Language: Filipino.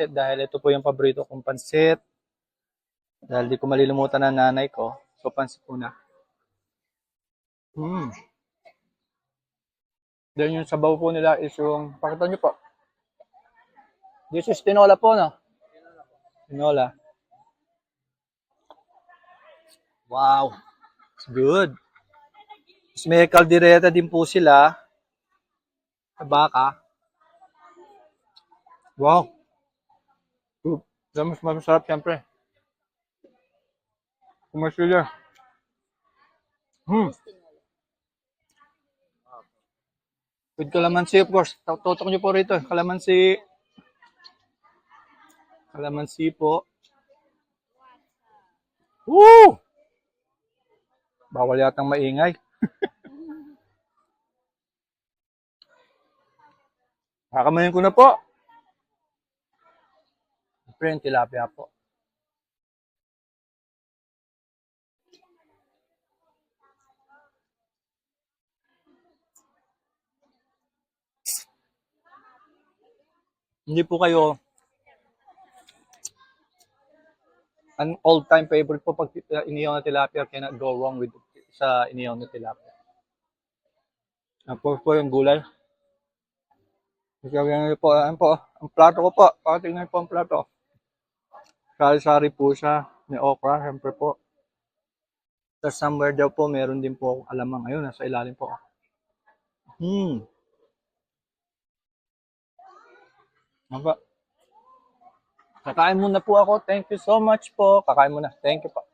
dahil ito po yung paborito kong pansit. Dahil di ko malilimutan ng nanay ko. So, pansit muna. Then yung sabaw po nila is yung, pakita nyo po. This is tinola po, no? Tinola. Wow. It's good. Tapos may kaldereta din po sila. Sa baka. Wow. Mas masarap siyempre. Kumasilya. With calamansi, of course. Tutok nyo po rito. Calamansi. Calamansi po. Woo! Bawal yatang maingay. Kakamayin ko na po. Siyempre yung tilapia po. Hindi po kayo an all-time favorite po pag inihaw na tilapia, cannot go wrong with sa inihaw na tilapia. Tapos po yung gulay. Sabihan niyo po, ano po, ang plato ko po. Patingnan po ang plato. Sari-sari po siya. May okra, siyempre po. Tapos somewhere daw po, meron din po alamang. Ayun, nasa ilalim po. Ano ba? Kakain muna po ako. Thank you so much po. Kakain muna. Thank you po.